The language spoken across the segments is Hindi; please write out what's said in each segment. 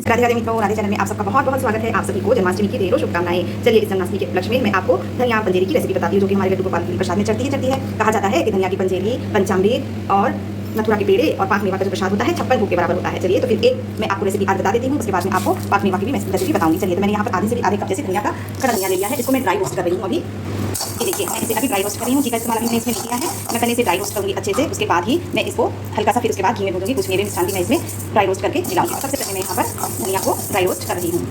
राधे राधे मित्रों, राधे चैनल में आप सबका बहुत बहुत स्वागत है। आप सभी को जन्माष्टमी की ढेरों शुभकामनाएं। चलिए इस जन्माष्टमी के उपलक्ष्य में मैं आपको धनिया पंजेरी की रेसिपी बताती हूँ, जो कि हमारे लड्डू गोपाल के प्रसाद में चढ़ती है। कहा जाता है कि धनिया की पंजेरी पंचामृत और मथुरा के पेड़े और पाक मेवा का जो प्रसाद होता है 56 भोग के बराबर होता है। चलिए तो फिर एक मैं आपको रेसिपी आज बता देती हूँ, उसके बाद में आपको पाक मेवा की भी मैं रेसिपी बताऊंगी। चलिए तो मैंने यहाँ पर आधे से भी आधे कप जैसे धनिया का खड़ा धनिया ले लिया है। इसको मैं ड्राई रोस्ट कर रही हूँ अभी। ये देखिए मैं इसे अभी ड्राई रोस्ट कर रही हूँ। घी का इस्तेमाल मैंने इसमें नहीं किया है। मैं पहले इसे ड्राई रोस्ट करूँगी अच्छे से, उसके बाद ही मैं इसको हल्का सा फिर उसके बाद घी में भूनूंगी। कुछ मेरे मिष्ठान भी मैं इसमें ड्राई रोस्ट करके मिलाऊंगी। सबसे पहले मैं यहाँ पर धनिया को ड्राई रोस्ट कर रही हूँ।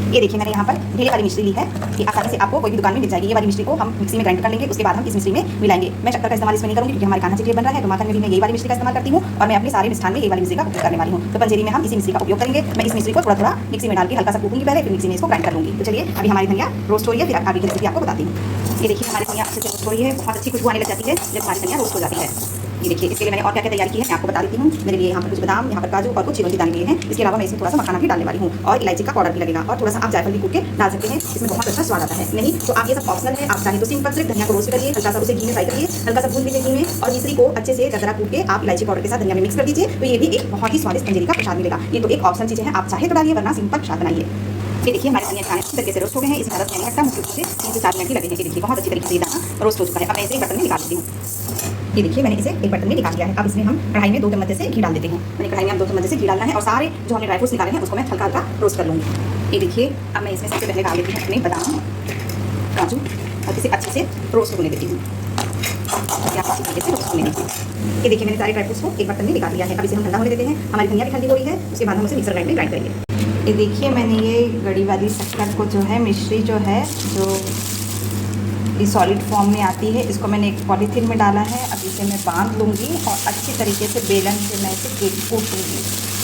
ये देखिए मैंने यहाँ पर ढेले वाली मिश्री ली है। ये आसानी से आपको कोई भी दुकान में मिल जाएगी। ये वाली मिश्री को हम मिक्सी में ग्राइंड कर लेंगे, उसके बाद हम इस मिश्री में मिलाएंगे। मैं शक्कर का इस्तेमाल इसमें नहीं करूँगी, क्योंकि हमारे कान्हा चिटिया बन रहा है। तो माखन में भी मैं यही वाली मिश्री का इस्तेमाल करती हूँ और मैं अपने सारे मिष्ठान में यही वाली मिश्री का उपयोग करने वाली हूँ। तो पंजेरी में हम इसी मिश्री का उपयोग करेंगे। मैं इस मिश्री को थोड़ा थोड़ा मिक्सी में डाल के हल्का सा कूटूंगी पहले, फिर मिक्सी में इसको ग्राइंड कर लूँगी। तो चलिए अभी हमारी धनिया रोस्ट हो रही है, फिर आगे की रेसिपी आपको बताती हूँ। ये देखिए हमारी धनिया अच्छे से रोस्ट हो रही है। बहुत अच्छी खुशबू आने लग जाती है जब हमारी धनिया रोस्ट हो जाती है। ये देखिए इसके लिए मैंने और क्या क्या तैयारी की है मैं आपको बता देती हूँ। मेरे लिए यहाँ पर कुछ बादाम, यहाँ पर काजू और कुछ चिरौंजी दाने लिए हैं। इसके अलावा मैं इसमें थोड़ा सा मखाना भी डालने वाली हूँ और इलायची का पाउडर भी लगेगा और थोड़ा सा आप जायफल भी कूट के डाल सकते हैं। इसमें बहुत अच्छा स्वाद आता है। नहीं तो आप ये सब ऑप्शनल है। आप चाहे तो सिंपल सिर्फ धनिया को रोस्ट करिए, हल्का सा उसे घी में फ्राई करिए, हल्का सा भून लीजिए घी में, और मिश्री को अच्छे से दरदरा कूट के आप इलायची पाउडर के साथ धनिया में मिक्स कर दीजिए। तो ये भी एक बहुत ही स्वादिष्ट पंजेरी का प्रसाद मिलेगा। ये तो एक ऑप्शनल चीज़ है, आप चाहे तो डालिए, वरना सिंपल प्रसाद बनाइए। ये देखिए हमारे धनिया खाने अच्छी तरीके से रोस्ट हो गए हैं। इसमें ज़्यादा नहीं लगता, मुश्किल से 3 से 4 मिनट ही लगे हैं। ये देखिए बहुत अच्छी तरीके से ये दाना रोस्ट हो चुका है। अब मैं इसे एक बर्तन में निकाल देती हूँ। ये देखिए मैंने इसे एक बर्तन में निकाल लिया है। अब इसमें हम कढ़ाई में 2 चम्मच से घी डाल देते हैं। मैंने कढ़ाई में अब 2 चम्मच से घी डालना है और सारे जो हमने ड्राई फ्रूट्स निकाले हैं उसको मैं हल्का हल्का रोस्ट कर लूँगी। ये देखिए अब मैं इसमें सबसे पहले डाल देती हूँ अपने बादाम, काजू और इसे अच्छे से रोस्ट होने देती हूँ। अच्छी तरीके से रोस्ट होने देती हूँ। ये देखिए मैंने सारे ड्राई फ्रूट्स को एक बर्तन में निकाल लिया है। अब इसे हम ठंडा होने देते हैं। हमारी धनिया भी ठंडी हो रही है, उसके बाद हम उसे मिक्सर ग्राइंड में ग्राइंड करेंगे। ये देखिए मैंने ये गड़ी वाली शक्कर को जो है मिश्री जो है जो ये सॉलिड फॉर्म में आती है, इसको मैंने एक पॉलीथीन में डाला है। अब इसे मैं बांध लूँगी और अच्छी तरीके से बेलन से मैं इसे कूट लूँगी,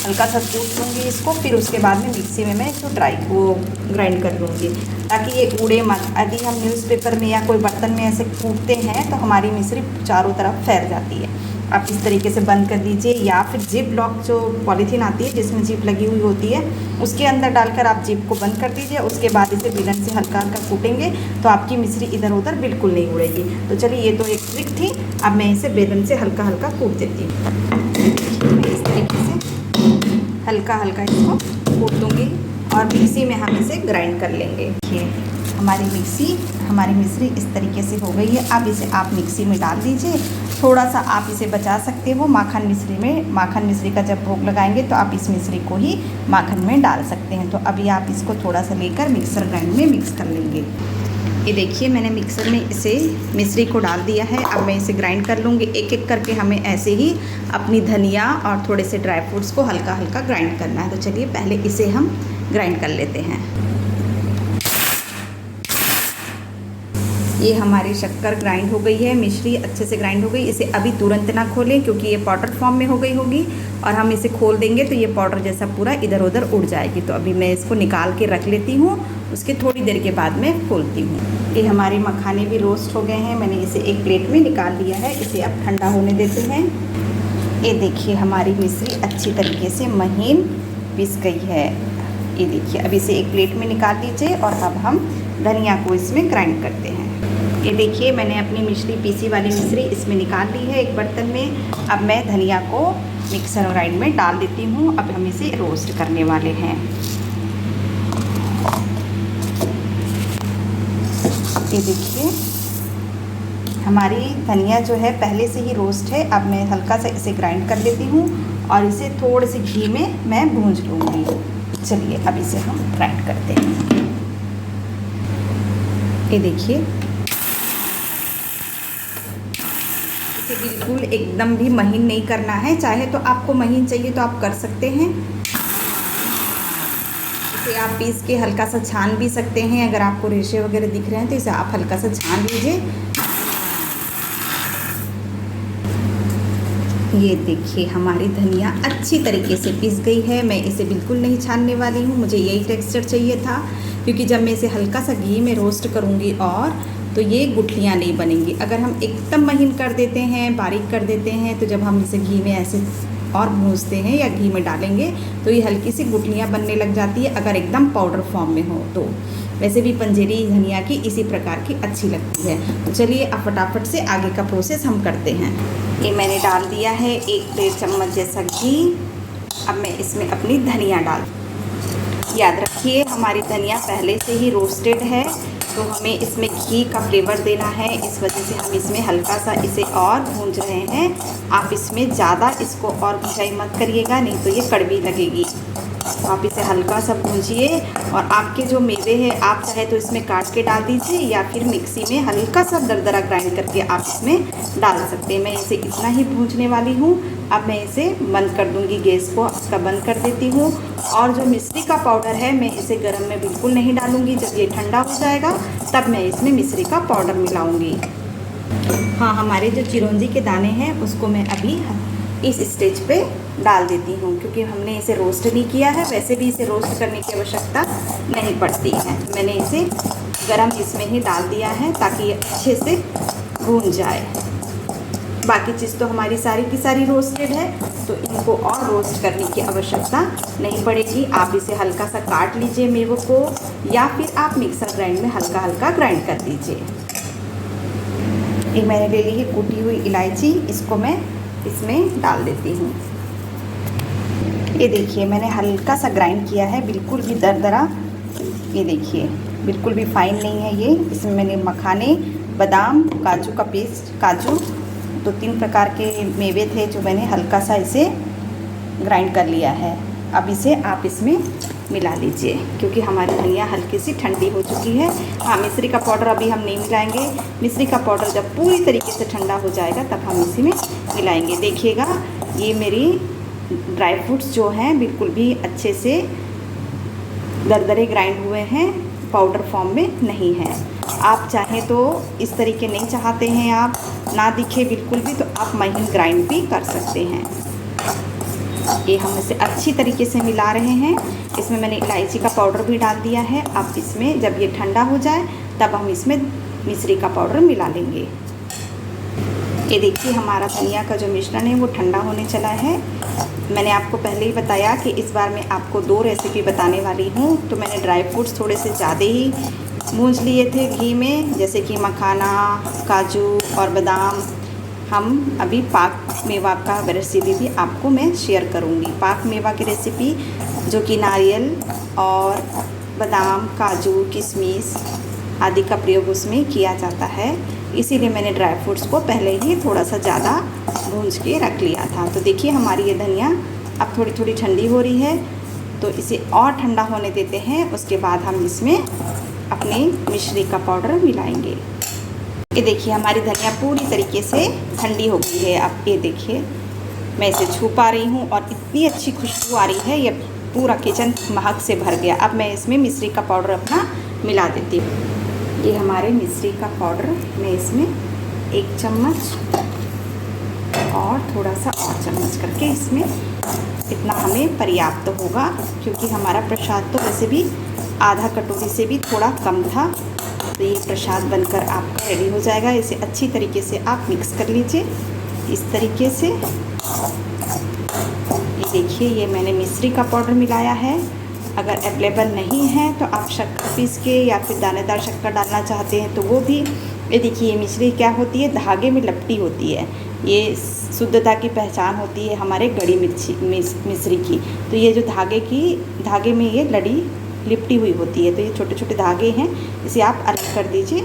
हल्का सा कूट लूँगी इसको। फिर उसके बाद में मिक्सी में मैं इसको ग्राइंड कर लूँगी, ताकि ये उड़े मत। यदि हम न्यूज़पेपर में या कोई बर्तन में ऐसे कूटते हैं तो हमारी मिश्री चारों तरफ फैल जाती है। आप इस तरीके से बंद कर दीजिए, या फिर जिप लॉक जो पॉलीथीन आती है जिसमें जिप लगी हुई होती है उसके अंदर डालकर आप जिप को बंद कर दीजिए। उसके बाद इसे बेलन से हल्का हल्का कूटेंगे तो आपकी मिश्री इधर उधर बिल्कुल नहीं उड़ेगी। तो चलिए ये तो एक ट्रिक थी। अब मैं इसे बेलन से हल्का हल्का कूट देती हूँ। मैं इस तरीके से हल्का हल्का इसको कूट दूँगी और मिक्सी में हम इसे ग्राइंड कर लेंगे। देखिए हमारी मिश्री इस तरीके से हो गई है। अब इसे आप मिक्सी में डाल दीजिए। थोड़ा सा आप इसे बचा सकते हो माखन मिश्री में। माखन मिश्री का जब भोग लगाएंगे तो आप इस मिश्री को ही माखन में डाल सकते हैं। तो अभी आप इसको थोड़ा सा लेकर मिक्सर ग्राइंड में मिक्स कर लेंगे। ये देखिए मैंने मिक्सर में इसे मिश्री को डाल दिया है। अब मैं इसे ग्राइंड कर लूँगी। एक एक करके हमें ऐसे ही अपनी धनिया और थोड़े से ड्राई फ्रूट्स को हल्का हल्का ग्राइंड करना है। तो चलिए पहले इसे हम ग्राइंड कर लेते हैं। ये हमारी शक्कर ग्राइंड हो गई है, मिश्री अच्छे से ग्राइंड हो गई। इसे अभी तुरंत ना खोलें, क्योंकि ये पाउडर फॉर्म में हो गई होगी और हम इसे खोल देंगे तो ये पाउडर जैसा पूरा इधर उधर उड़ जाएगी। तो अभी मैं इसको निकाल के रख लेती हूँ, उसके थोड़ी देर के बाद मैं खोलती हूँ। ये हमारे मखाने भी रोस्ट हो गए हैं। मैंने इसे एक प्लेट में निकाल लिया है। इसे अब ठंडा होने देते हैं। ये देखिए हमारी मिश्री अच्छी तरीके से महीन पिस गई है। ये देखिए अब इसे एक प्लेट में निकाल लीजिए और अब हम धनिया को इसमें ग्राइंड करते हैं। ये देखिए मैंने अपनी मिश्री पीसी वाली मिश्री इसमें निकाल ली है एक बर्तन में। अब मैं धनिया को मिक्सर ग्राइंड में डाल देती हूँ। अब हम इसे रोस्ट करने वाले हैं। ये देखिए हमारी धनिया जो है पहले से ही रोस्ट है। अब मैं हल्का सा इसे ग्राइंड कर लेती हूँ और इसे थोड़े से घी में मैं भूंज लूँगी। चलिए अब इसे हम ग्राइंड करते हैं। ये देखिए इसे बिल्कुल एकदम भी महीन नहीं करना है। चाहे तो आपको महीन चाहिए तो आप कर सकते हैं। इसे आप पीस के हल्का सा छान भी सकते हैं। अगर आपको रेशे वगैरह दिख रहे हैं तो इसे आप हल्का सा छान लीजिए। ये देखिए हमारी धनिया अच्छी तरीके से पिस गई है। मैं इसे बिल्कुल नहीं छानने वाली हूँ, मुझे यही टेक्सचर चाहिए था, क्योंकि जब मैं इसे हल्का सा घी में रोस्ट करूँगी और तो ये गुठलियाँ नहीं बनेंगी। अगर हम एकदम महीन कर देते हैं, बारीक कर देते हैं, तो जब हम इसे घी में ऐसे और भूनते हैं या घी में डालेंगे तो ये हल्की सी गुठलियाँ बनने लग जाती है, अगर एकदम पाउडर फॉर्म में हो तो। वैसे भी पंजेरी धनिया की इसी प्रकार की अच्छी लगती है। तो चलिए अब फटाफट से आगे का प्रोसेस हम करते हैं। ये मैंने डाल दिया है 1 डेढ़ चम्मच जैसा घी अब मैं इसमें अपनी धनिया डाल, याद रखिए हमारी धनिया पहले से ही रोस्टेड है, तो हमें इसमें घी का फ्लेवर देना है, इस वजह से हम इसमें हल्का सा इसे और भूंज रहे हैं। आप इसमें ज़्यादा इसको और भुनाई मत करिएगा, नहीं तो ये कड़वी लगेगी। तो आप इसे हल्का सा भूंजिए। और आपके जो मेवे हैं आप चाहे तो इसमें काट के डाल दीजिए, या फिर मिक्सी में हल्का सा दरदरा ग्राइंड करके आप इसमें डाल सकते हैं। मैं इसे इतना ही भूंजने वाली हूँ। अब मैं इसे बंद कर दूँगी, गैस को इसका बंद कर देती हूँ। और जो मिश्री का पाउडर है मैं इसे गर्म में बिल्कुल नहीं डालूँगी, जब ये ठंडा हो जाएगा तब मैं इसमें मिश्री का पाउडर मिलाऊँगी। हाँ, हमारे जो चिरौंजी के दाने हैं उसको मैं अभी इस स्टेज पे डाल देती हूँ, क्योंकि हमने इसे रोस्ट नहीं किया है, वैसे भी इसे रोस्ट करने की आवश्यकता नहीं पड़ती है। मैंने इसे गरम इसमें ही डाल दिया है ताकि ये अच्छे से भून जाए। बाकी चीज़ तो हमारी सारी की सारी रोस्टेड है, तो इनको और रोस्ट करने की आवश्यकता नहीं पड़ेगी। आप इसे हल्का सा काट लीजिए मेवों को, या फिर आप मिक्सर ग्राइंड में हल्का हल्का ग्राइंड कर दीजिए। एक मैंने ले ली है कूटी हुई इलायची, इसको मैं इसमें डाल देती हूँ। ये देखिए मैंने हल्का सा ग्राइंड किया है, बिल्कुल भी दरदरा, ये देखिए बिल्कुल भी फाइन नहीं है ये। इसमें मैंने मखाने, बादाम, काजू का पेस्ट, काजू, तो 3 प्रकार के मेवे थे जो मैंने हल्का सा इसे ग्राइंड कर लिया है। अब इसे आप इसमें मिला लीजिए, क्योंकि हमारी धनिया हल्की सी ठंडी हो चुकी है। हाँ, मिश्री का पाउडर अभी हम नहीं मिलाएंगे। मिश्री का पाउडर जब पूरी तरीके से ठंडा हो जाएगा तब हम इसी में मिलाएंगे। देखिएगा ये मेरी ड्राई फ्रूट्स जो हैं बिल्कुल भी अच्छे से दरदरे ग्राइंड हुए हैं, पाउडर फॉर्म में नहीं है। आप चाहें तो इस तरीके नहीं चाहते हैं आप ना दिखे बिल्कुल भी, तो आप महीन ग्राइंड भी कर सकते हैं। ये हम इसे अच्छी तरीके से मिला रहे हैं। इसमें मैंने इलायची का पाउडर भी डाल दिया है। अब इसमें जब ये ठंडा हो जाए तब हम इसमें मिश्री का पाउडर मिला लेंगे। ये देखिए हमारा धनिया का जो मिश्रण है वो ठंडा होने चला है। मैंने आपको पहले ही बताया कि इस बार मैं आपको 2 रेसिपी बताने वाली हूँ, तो मैंने ड्राई फ्रूट्स थोड़े से ज़्यादा ही भूंज लिए थे घी में, जैसे कि मखाना, काजू और बादाम। हम अभी पाक मेवा का रेसिपी भी आपको मैं शेयर करूँगी। पाक मेवा की रेसिपी जो कि नारियल और बादाम, काजू, किशमिश आदि का प्रयोग उसमें किया जाता है, इसीलिए मैंने ड्राई फ्रूट्स को पहले ही थोड़ा सा ज़्यादा भूंज के रख लिया था। तो देखिए हमारी ये धनिया अब थोड़ी थोड़ी ठंडी हो रही है, तो इसे और ठंडा होने देते हैं। उसके बाद हम इसमें अपनी मिश्री का पाउडर मिलाएंगे। ये देखिए हमारी धनिया पूरी तरीके से ठंडी हो गई है। अब ये देखिए मैं इसे छू पा रही हूँ और इतनी अच्छी खुशबू आ रही है, ये पूरा किचन महक से भर गया। अब मैं इसमें मिश्री का पाउडर अपना मिला देती हूँ। ये हमारे मिश्री का पाउडर मैं इसमें 1 चम्मच और थोड़ा सा और चम्मच करके इसमें, इतना हमें पर्याप्त होगा, क्योंकि हमारा प्रसाद तो वैसे भी आधा कटोरी से भी थोड़ा कम था। तो ये प्रसाद बनकर आपका रेडी हो जाएगा। इसे अच्छी तरीके से आप मिक्स कर लीजिए इस तरीके से। ये देखिए ये मैंने मिश्री का पाउडर मिलाया है। अगर अवेलेबल नहीं है तो आप शक्कर पीस के या फिर दानेदार शक्कर डालना चाहते हैं तो वो भी। ये देखिए ये मिश्री क्या होती है, धागे में लपटी होती है। ये शुद्धता की पहचान होती है हमारे गड़ी मिश्री की। तो ये जो धागे में ये लड़ी लिपटी हुई होती है, तो ये छोटे छोटे धागे हैं, इसे आप अलग कर दीजिए।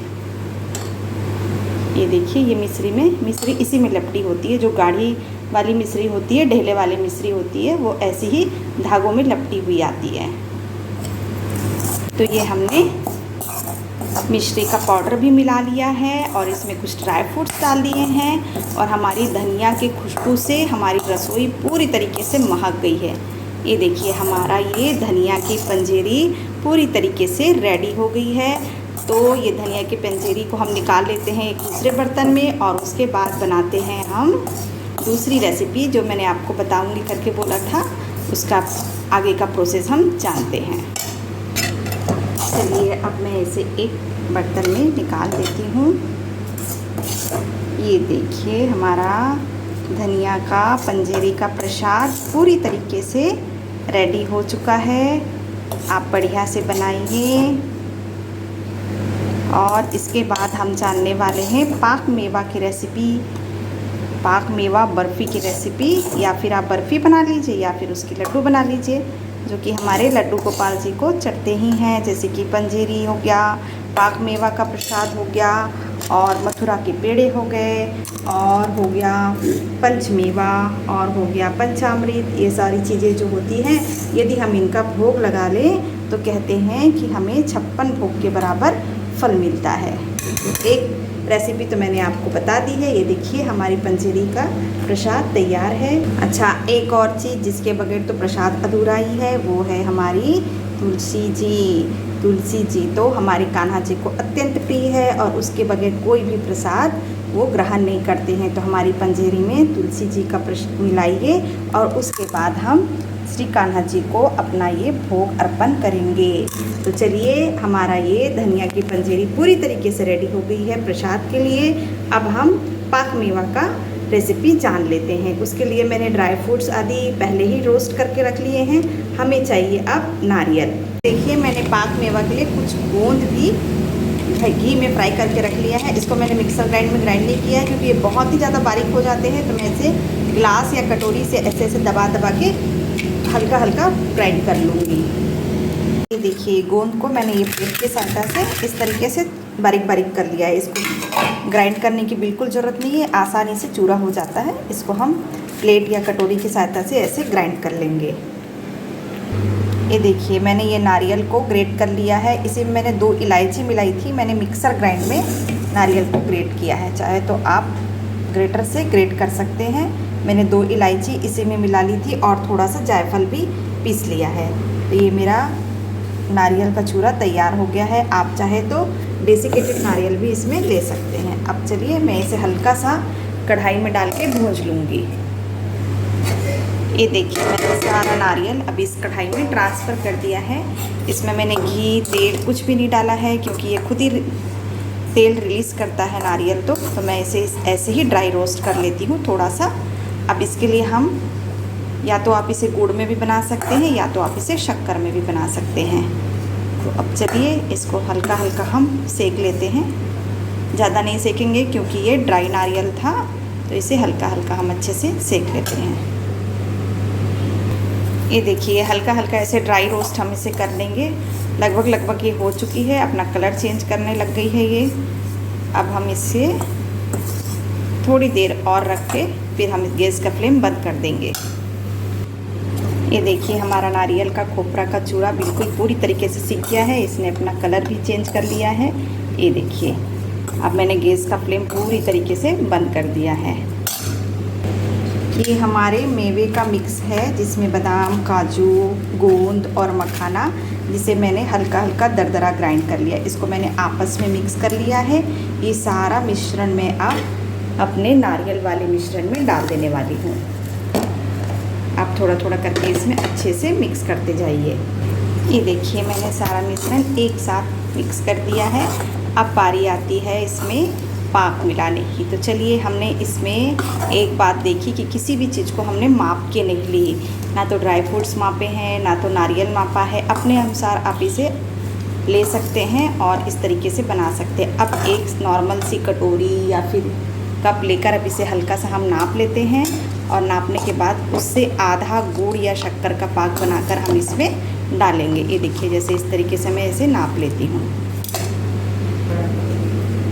ये देखिए ये मिश्री इसी में लपटी होती है। जो गाढ़ी वाली मिश्री होती है, ढेले वाली मिश्री होती है, वो ऐसी ही धागों में लपटी हुई आती है। तो ये हमने मिश्री का पाउडर भी मिला लिया है और इसमें कुछ ड्राई फ्रूट्स डाल दिए हैं, और हमारी धनिया की खुशबू से हमारी रसोई पूरी तरीके से महक गई है। ये देखिए हमारा ये धनिया की पंजेरी पूरी तरीके से रेडी हो गई है। तो ये धनिया की पंजेरी को हम निकाल लेते हैं एक दूसरे बर्तन में, और उसके बाद बनाते हैं हम दूसरी रेसिपी जो मैंने आपको बताऊंगी करके बोला था। उसका आगे का प्रोसेस हम जानते हैं। चलिए अब मैं इसे एक बर्तन में निकाल देती हूँ। ये देखिए हमारा धनिया का पंजेरी का प्रसाद पूरी तरीके से रेडी हो चुका है। आप बढ़िया से बनाइए। और इसके बाद हम जानने वाले हैं पाक मेवा की रेसिपी। पाक मेवा बर्फ़ी की रेसिपी, या फिर आप बर्फ़ी बना लीजिए या फिर उसके लड्डू बना लीजिए, जो कि हमारे लड्डू गोपाल जी को चढ़ते ही हैं। जैसे कि पंजेरी हो गया, पाक मेवा का प्रसाद हो गया, और मथुरा के पेड़े हो गए, और हो गया पंचमेवा, और हो गया पंचामृत। ये सारी चीज़ें जो होती हैं, यदि हम इनका भोग लगा लें तो कहते हैं कि हमें 56 भोग के बराबर फल मिलता है। एक रेसिपी तो मैंने आपको बता दी है। ये देखिए हमारी पंजेरी का प्रसाद तैयार है। अच्छा, एक और चीज़ जिसके बगैर तो प्रसाद अधूरा ही है, वो है हमारी तुलसी जी। तुलसी जी तो हमारे कान्हा जी को अत्यंत प्रिय है, और उसके बगैर कोई भी प्रसाद वो ग्रहण नहीं करते हैं। तो हमारी पंजेरी में तुलसी जी का मिलाइए, और उसके बाद हम श्री कान्हा जी को अपना ये भोग अर्पण करेंगे। तो चलिए, हमारा ये धनिया की पंजेरी पूरी तरीके से रेडी हो गई है प्रसाद के लिए। अब हम पाक मेवा का रेसिपी जान लेते हैं। उसके लिए मैंने ड्राई फ्रूट्स आदि पहले ही रोस्ट करके रख लिए हैं। हमें चाहिए अब नारियल। देखिए, मैंने पाक मेवा के लिए कुछ गोंद भी घी में फ्राई करके रख लिया है। इसको मैंने मिक्सर ग्राइंड में ग्राइंड नहीं किया है, क्योंकि ये बहुत ही ज़्यादा बारीक हो जाते हैं। तो मैं इसे ग्लास या कटोरी से ऐसे दबा के हल्का हल्का ग्राइंड कर लूँगी। ये देखिए, गोंद को मैंने ये प्लेट की सहायता से इस तरीके से बारीक बारीक कर लिया है। इसको ग्राइंड करने की बिल्कुल ज़रूरत नहीं है, आसानी से चूरा हो जाता है। इसको हम प्लेट या कटोरी की सहायता से ऐसे ग्राइंड कर लेंगे। ये देखिए, मैंने ये नारियल को ग्रेट कर लिया है। इसी में मैंने 2 इलायची मिलाई थी। मैंने मिक्सर ग्राइंड में नारियल को ग्रेट किया है, चाहे तो आप ग्रेटर से ग्रेट कर सकते हैं। मैंने 2 इलायची इसी में मिला ली थी, और थोड़ा सा जायफल भी पीस लिया है। तो ये मेरा नारियल का चूरा तैयार हो गया है। आप चाहे तो डेसिकेटेड नारियल भी इसमें ले सकते हैं। अब चलिए, मैं इसे हल्का सा कढ़ाई में डाल के भूंज लूँगी। ये देखिए, मैंने सारा नारियल अब इस कढ़ाई में ट्रांसफ़र कर दिया है। इसमें मैंने घी तेल कुछ भी नहीं डाला है, क्योंकि ये खुद ही तेल रिलीज़ करता है नारियल। तो मैं इसे ऐसे ही ड्राई रोस्ट कर लेती हूँ थोड़ा सा। अब इसके लिए हम, या तो आप इसे गुड़ में भी बना सकते हैं, या तो आप इसे शक्कर में भी बना सकते हैं। तो अब चलिए, इसको हल्का हल्का हम सेक लेते हैं। ज़्यादा नहीं सेकेंगे, क्योंकि ये ड्राई नारियल था। तो इसे हल्का हल्का हम अच्छे से सेक लेते हैं। ये देखिए, हल्का हल्का ऐसे ड्राई रोस्ट हम इसे कर लेंगे। लगभग ये हो चुकी है, अपना कलर चेंज करने लग गई है ये। अब हम इसे थोड़ी देर और रख के फिर हम गैस का फ्लेम बंद कर देंगे। ये देखिए, हमारा नारियल का खोपरा का चूरा बिल्कुल पूरी तरीके से सीख गया है। इसने अपना कलर भी चेंज कर लिया है। ये देखिए, अब मैंने गैस का फ्लेम पूरी तरीके से बंद कर दिया है। ये हमारे मेवे का मिक्स है, जिसमें बादाम, काजू, गोंद और मखाना, जिसे मैंने हल्का हल्का दरदरा ग्राइंड कर लिया। इसको मैंने आपस में मिक्स कर लिया है। ये सारा मिश्रण मैं अब अपने नारियल वाले मिश्रण में डाल देने वाली हूँ। आप थोड़ा थोड़ा करके इसमें अच्छे से मिक्स करते जाइए। ये देखिए, मैंने सारा मिश्रण एक साथ मिक्स कर दिया है। अब बारी आती है इसमें पाक मिलाने की। तो चलिए, हमने इसमें एक बात देखी कि किसी भी चीज़ को हमने माप के नहीं ली। ना तो ड्राई फ्रूट्स मापे हैं, ना तो नारियल मापा है। अपने अनुसार आप इसे ले सकते हैं और इस तरीके से बना सकते हैं। अब एक नॉर्मल सी कटोरी या फिर कप लेकर अब इसे हल्का सा हम नाप लेते हैं, और नापने के बाद उससे आधा गुड़ या शक्कर का पाक बनाकर हम इसमें डालेंगे। ये देखिए, जैसे इस तरीके से मैं इसे नाप लेती हूँ।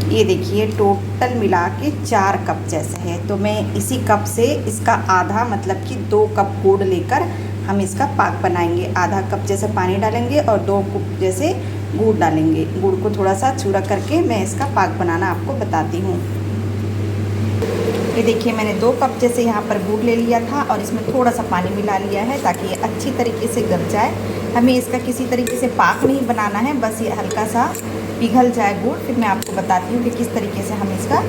ये देखिए, टोटल मिला के 4 कप जैसे है। तो मैं इसी कप से इसका आधा, मतलब कि 2 कप गुड़ लेकर हम इसका पाक बनाएंगे। आधा कप जैसे पानी डालेंगे और 2 कप जैसे गुड़ डालेंगे। गुड़ को थोड़ा सा चूरा करके मैं इसका पाक बनाना आपको बताती हूँ। ये देखिए, मैंने 2 कप जैसे यहाँ पर गुड़ ले लिया था, और इसमें थोड़ा सा पानी मिला लिया है, ताकि ये अच्छी तरीके से गल जाए। हमें इसका किसी तरीके से पाक नहीं बनाना है, बस ये हल्का सा पिघल जाए गुड़। फिर मैं आपको बताती हूँ कि किस तरीके से हम इसका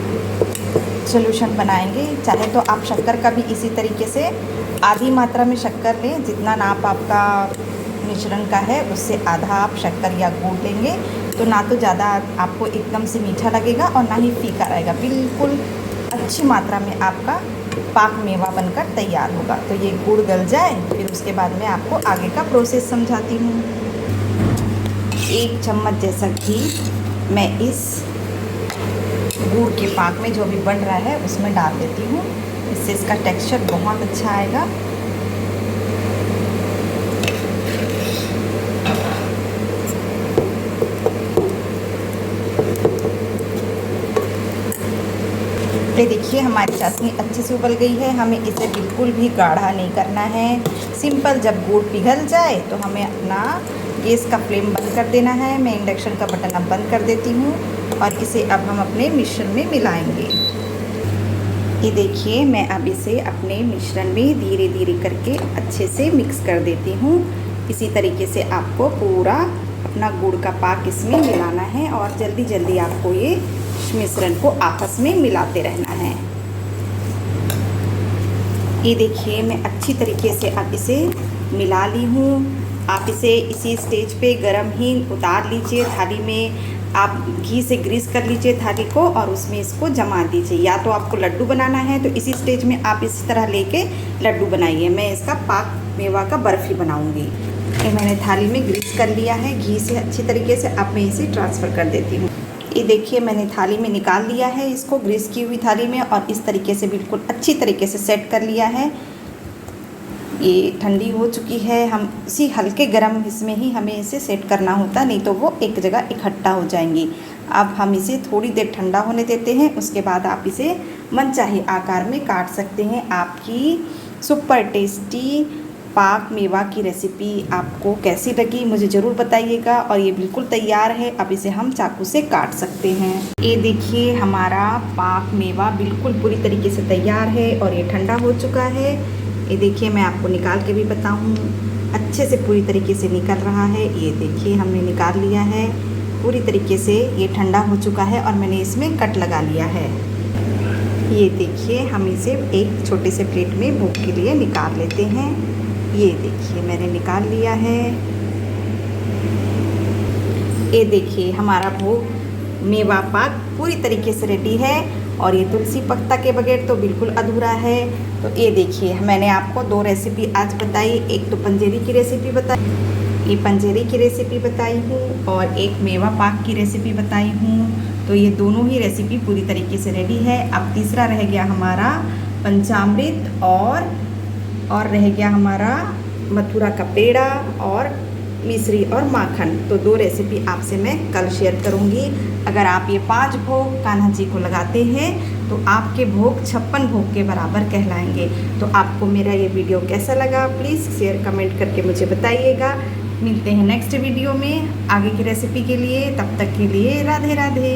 सॉल्यूशन बनाएंगे। चाहे तो आप शक्कर का भी इसी तरीके से आधी मात्रा में शक्कर लें। जितना नाप आपका मिश्रण का है, उससे आधा आप शक्कर या गुड़ लेंगे, तो ना तो ज़्यादा आपको एकदम से मीठा लगेगा और ना ही फीका रहेगा। बिल्कुल अच्छी मात्रा में आपका पाक मेवा बनकर तैयार होगा। तो ये गुड़ गल जाए, फिर उसके बाद मैं आपको आगे का प्रोसेस समझाती हूँ। 1 चम्मच जैसा घी मैं इस गुड़ के पाक में जो भी बन रहा है उसमें डाल देती हूँ। इससे इसका टेक्सचर बहुत अच्छा आएगा। ये देखिए हमारी चाशनी अच्छे से उबल गई है। हमें इसे बिल्कुल भी गाढ़ा नहीं करना है। सिंपल जब गुड़ पिघल जाए तो हमें अपना गैस का फ्लेम बंद कर देना है। मैं इंडक्शन का बटन अब बंद कर देती हूँ और इसे अब हम अपने मिश्रण में मिलाएंगे। ये देखिए मैं अब इसे अपने मिश्रण में धीरे धीरे करके अच्छे से मिक्स कर देती हूँ। इसी तरीके से आपको पूरा अपना गुड़ का पाक इसमें मिलाना है और जल्दी जल्दी आपको ये मिश्रण को आपस में मिलाते रहना है। ये देखिए मैं अच्छी तरीके से अब इसे मिला ली हूँ। आप इसे इसी स्टेज पे गरम ही उतार लीजिए थाली में। आप घी से ग्रीस कर लीजिए थाली को और उसमें इसको जमा दीजिए। या तो आपको लड्डू बनाना है तो इसी स्टेज में आप इसी तरह लेके लड्डू बनाइए। मैं इसका पाक मेवा का बर्फ़ी बनाऊंगी। ये मैंने थाली में ग्रीस कर लिया है घी से अच्छी तरीके से। अब मैं इसे ट्रांसफ़र कर देती हूँ। ये देखिए मैंने थाली में निकाल लिया है इसको ग्रीस की हुई थाली में और इस तरीके से बिल्कुल अच्छी तरीके से सेट कर लिया है। ये ठंडी हो चुकी है। हम इसी हल्के गरम इसमें ही हमें इसे सेट करना होता, नहीं तो वो एक जगह इकट्ठा हो जाएंगी। अब हम इसे थोड़ी देर ठंडा होने देते हैं। उसके बाद आप इसे मनचाहे आकार में काट सकते हैं। आपकी सुपर टेस्टी पाक मेवा की रेसिपी आपको कैसी लगी मुझे ज़रूर बताइएगा। और ये बिल्कुल तैयार है। अब इसे हम चाकू से काट सकते हैं। ये देखिए हमारा पाक मेवा बिल्कुल पूरी तरीके से तैयार है और ये ठंडा हो चुका है। ये देखिए मैं आपको निकाल के भी बताऊँ, अच्छे से पूरी तरीके से निकल रहा है। ये देखिए हमने निकाल लिया है पूरी तरीके से। ये ठंडा हो चुका है और मैंने इसमें कट लगा लिया है। ये देखिए हम इसे एक छोटे से प्लेट में भोग के लिए निकाल लेते हैं। ये देखिए मैंने निकाल लिया है। ये देखिए हमारा भोग मेवा पाक पूरी तरीके से रेडी है। और ये तुलसी पत्ता के बगैर तो बिल्कुल अधूरा है। तो ये देखिए मैंने आपको 2 रेसिपी आज बताई। एक तो पंजेरी की रेसिपी बताई, ये पंजेरी की रेसिपी बताई हूँ और एक मेवा पाक की रेसिपी बताई हूँ। तो ये दोनों ही रेसिपी पूरी तरीके से रेडी है। अब तीसरा रह गया हमारा पंचामृत और रह गया हमारा मथुरा का पेड़ा और मिश्री और माखन। तो 2 रेसिपी आपसे मैं कल शेयर करूंगी। अगर आप ये 5 भोग कान्हा जी को लगाते हैं तो आपके भोग 56 भोग के बराबर कहलाएंगे। तो आपको मेरा ये वीडियो कैसा लगा प्लीज़ शेयर कमेंट करके मुझे बताइएगा। मिलते हैं नेक्स्ट वीडियो में आगे की रेसिपी के लिए। तब तक के लिए राधे राधे।